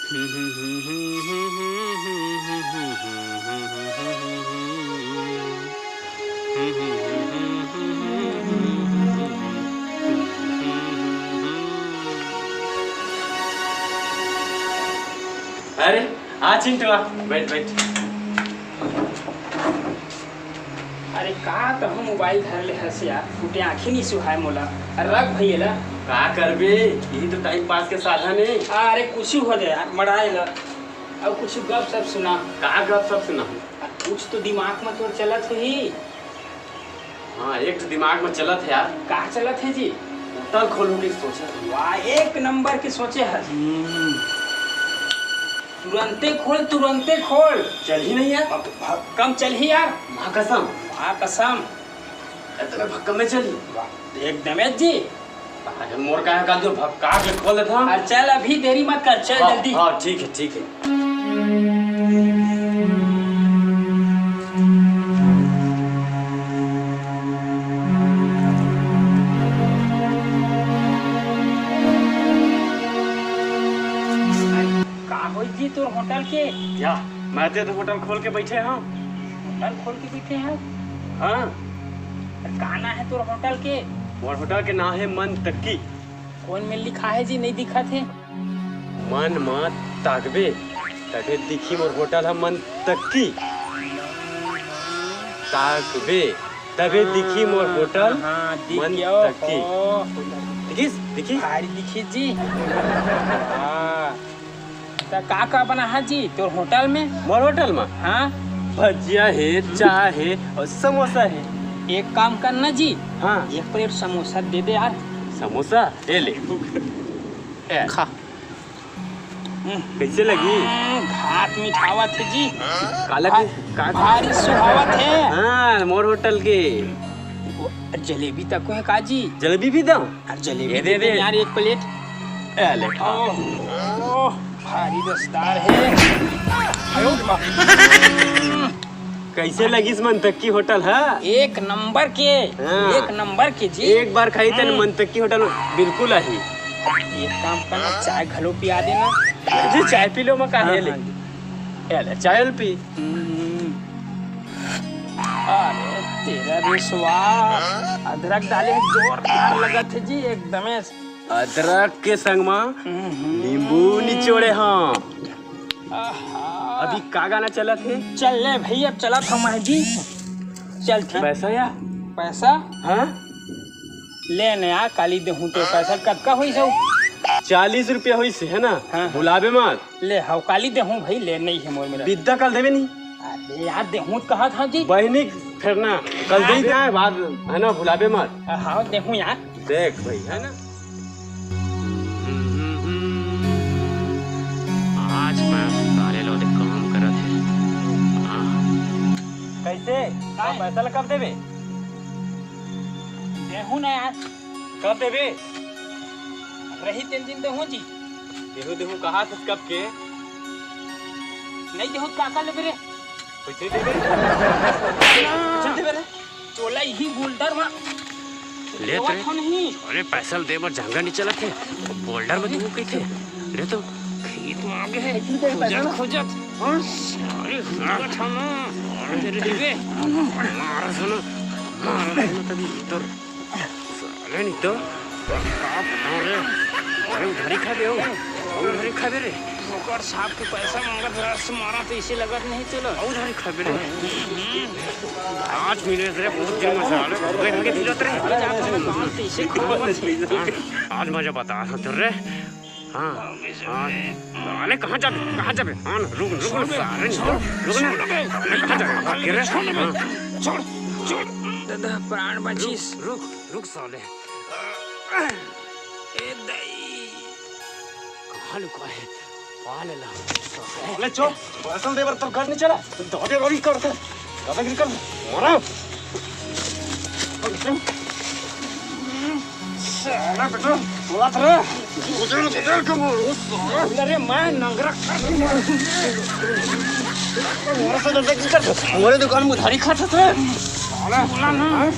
अरे आ चिंटू आ बैठ बैठ। अरे का तो हम मोबाइल धर ले हस यार, फुटे आँखें नहीं सुहाय मोला। अरे रख भैया ला का करबे, यही तो टाइम पास के साधन है। अरे कुछ हो जाए यार, मराए ला अब कुछ गप सब सुना। का गप सब सुना? कुछ तो दिमाग में तोड़ चलत हो ही। हाँ एक तो दिमाग में चलत है यार। का चलत है जी? होटल खोलने की सोचा। वाह एक नंबर के सोचे है। तुरंते खोल। चल ही नहीं यार। कम चल ही यार। माँ कसम। माँ कसम। इतने भक्कम में चली एकदम जी। मोर का है का जो भक्का के खोल देता हूँ। अरे चल अभी देरी मत कर, चल जल्दी। हाँ ठीक है ठीक है। जी तोर होटल के क्या मैं तो होटल खोल के बैठे हैं। होटल खोल के बैठे हैं? हाँ काना है तोर होटल के? और होटल के नाम है मन तक्की। कौन में लिखा है जी? नहीं दिखा थे। मन मत ताकबे तबे दिखी मोर होटल है मन तक्की। ताकबे तबे दिखी मोर होटल मन तक्की। दिखिस दिखी भारी दिखी जी। का बना है जी तोर होटल में? मोर होटल में हाँ भजिया है, चाय है और समोसा है। एक काम करना जी। हाँ एक प्लेट समोसा दे दे यार। समोसा ले ले खा। कैसे लगी? घाट मिठावत है जी। काला का भारी सुहावत है। हाँ मोर होटल के जलेबी तक है का जी? जलेबी भी दो। जलेबी दे दे यार एक प्लेट। ले भारी रसदार है। कैसे लगी इस मनतक्की होटल है? एक नंबर के। हाँ। एक नंबर के जी। एक बार खाई थे मनतक्की होटल बिल्कुल आई। एक काम करना, चाय घलो पिया देना जी। चाय पी लो मैं काहे ले। ले चाय पी। अरे तेरा रिश्वा अदरक डाले जोरदार लगत है जी एकदम। अदरक के संग में नींबू निचोड़े। हाँ अभी का गाना चलत है? चल ले भैया चला था जी। चल ठीक। पैसा या पैसा? हाँ ले नया काली देहूं तो पैसा कब का हुई सो? 40 रुपया हुई से है ना। हाँ। भुलाबे मत। ले हाउ काली देहूं भाई, ले नहीं है मोर मेरा। विद्या कल देवे नहीं। अरे यार देहूं कहा था जी। बहनी फिर ना कल दे जाए बाद है ना, भुलाबे मत। हाँ देहूं यार। देख भाई है ना। आज मैं सारे लोग काम करत है। कैसे पैसा ला कब देवे? देहूं ना यार। कब देवे? रही 3 दिन देहूं जी। देहू देहू कहा था कब के? नहीं देहूं का लेबे रे? कैसे देवे? चल देबे रे। तोला ही बोल्डर में ले तो नहीं। अरे पैसा दे बर जंगा नहीं चलत है। बोल्डर में देहू कैसे ले तो खेत मांगे है खोजत। अरे खोजत हम तेरे देबे मार सुनो तभी तो साले नहीं तो आप अरे अरे उधारी खा दे। उधारी खा दे रे। ओकर साहब के पैसा मांगत रस मारा तो इसे लगत नहीं चलो। उधारी खा दे रे। 5 मिनट रे बहुत दिन में साले गए के दिलत रे। माल तो इसे खावत। आज मजा बता रे। हाँ अरे कहाँ जाबे? हाँ रुक साले रुक ना। कहाँ जाबे? रे छोड़ दादा प्राण बचिस। रुक साले। ए दई कहाँ लुका है? पाले ला साले चुप। पैसा दे बर तो घर नहीं चला। दौड़े रोड़ी कर दादागिरी कर मारा। साला बेटा बोला था उधर कम अरे मैं नंगरा हमारा से दादागिरी कर। हमारे दुकान में उधारी खाता था। बोला ना मैं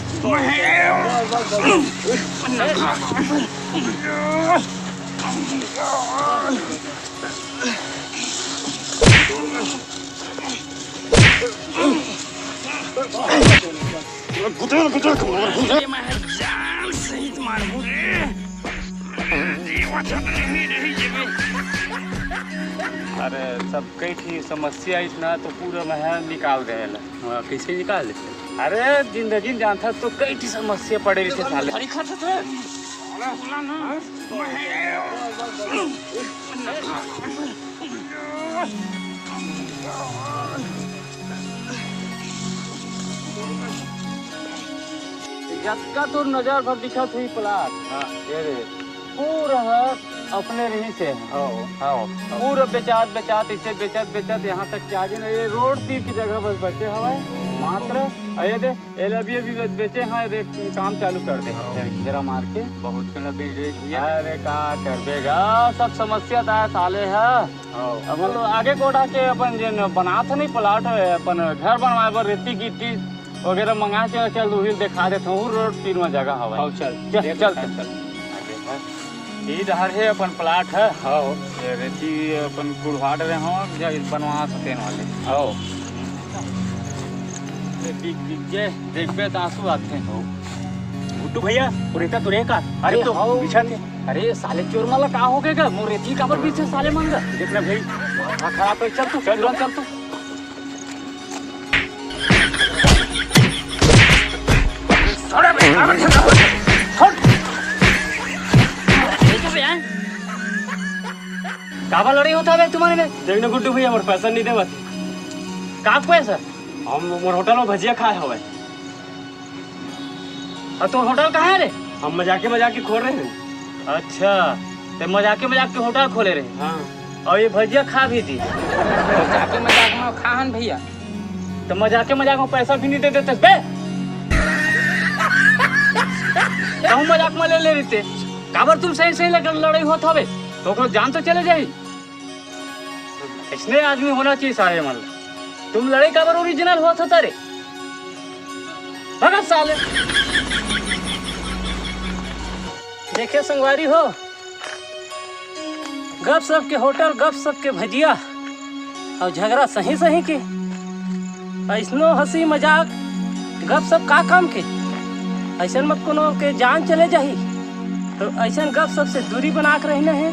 अरे सब कई थी समस्या इतना तो पूरा मैं निकाल दे कैसे निकाल देते? अरे जिंदगी में जानता तो कई थी समस्या पड़े रही थे साले। अरे खाता था जत्का तो नजर भर दिखा थी प्लाट। हाँ ये रे पूरा अपने रही से पूरा बेचात इसे बेचत यहाँ तक क्या जी ये रोड तीर की जगह बस बचे हवाए मात्र ये दे अभी बेचे हैं काम चालू कर दे जरा मार के बहुत अरे का कर देगा सब समस्या था साले है मतलब आगे कोटा के अपन जो बना था नहीं प्लाट अपन घर बनवाए पर रेती गिट्टी वगैरह मंगा के चल उहिल दिखा देता हूँ रोड तीर में जगह हवा चल इधर है अपन प्लाट है रेती अपन कुड़वाट रहे हो बनवा सकते वाले देखबे तो आंसू आते हो गुड्डू भैया रेता तो रेका अरे तो पीछा थे अरे साले चोर माला का हो गएगा मोर रेती का पर पीछे साले मांगा देखना भाई खराब है चल तू चल तू काबा लड़ी होता है तुम्हारे में देखना गुड्डू भैया मोर पैसा नहीं देवत का पैसा हम मोर होटल में भजिया खाए हवे और तो होटल कहाँ है रे हम मजाके खोल रहे हैं अच्छा ते मजाके के होटल खोले रहे हाँ और ये भजिया खा भी दी मजाक में खाहन भैया तो मजाके में पैसा भी नहीं दे देते बे कहूँ मजाक में ले लेते काबर तुम सही लड़ाई होता हवे तो जान तो चले जाए इसने आदमी होना चाहिए सारे मान तुम लड़ाई काबर ओरिजिनल हुआ था तारे भगत साले देखे संगवारी हो गप सप के होटल गप सप के भजिया और झगड़ा सही के ऐसनो हंसी मजाक गप सप का काम के ऐसा मत कोनो के जान चले जाही तो ऐसा गप सप से दूरी बना के रहना है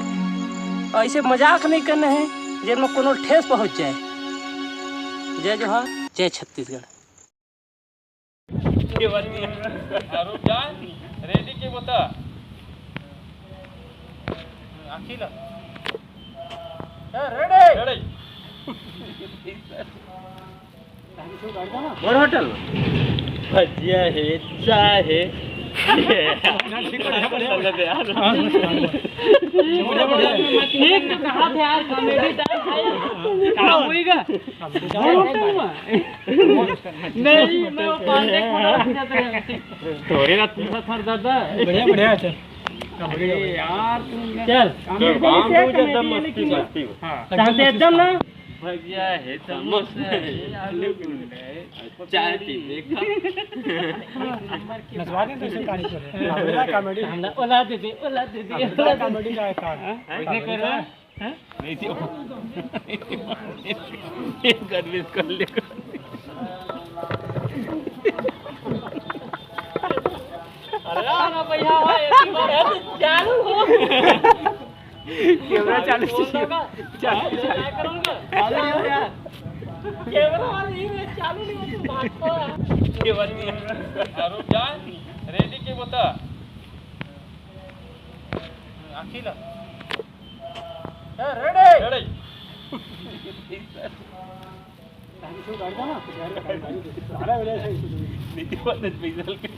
ऐसे मजाक नहीं करना है जिनमें कोनो ठेस पहुंच जाए। जय जोहार जय छत्तीसगढ़। रेडी के बता अखिला रेडी और होटल भजिया है चाहे बढ़िया चल एकदम ना भजिया है समोसा चाय पी देखा नजवा दे तो कहानी कर कॉमेडी हमला ओला दे कॉमेडी का था ऐसे कर रहा है नहीं थी एक गर्विस कर ले अरे ना भैया ऐसी बार चालू हो कैमरा चालू करूंगा यार कैमरा वाली में चालू नहीं होता बात को ये बनी रुक जा रेडी के बता अखिला रेडी नीति वाले पैदल के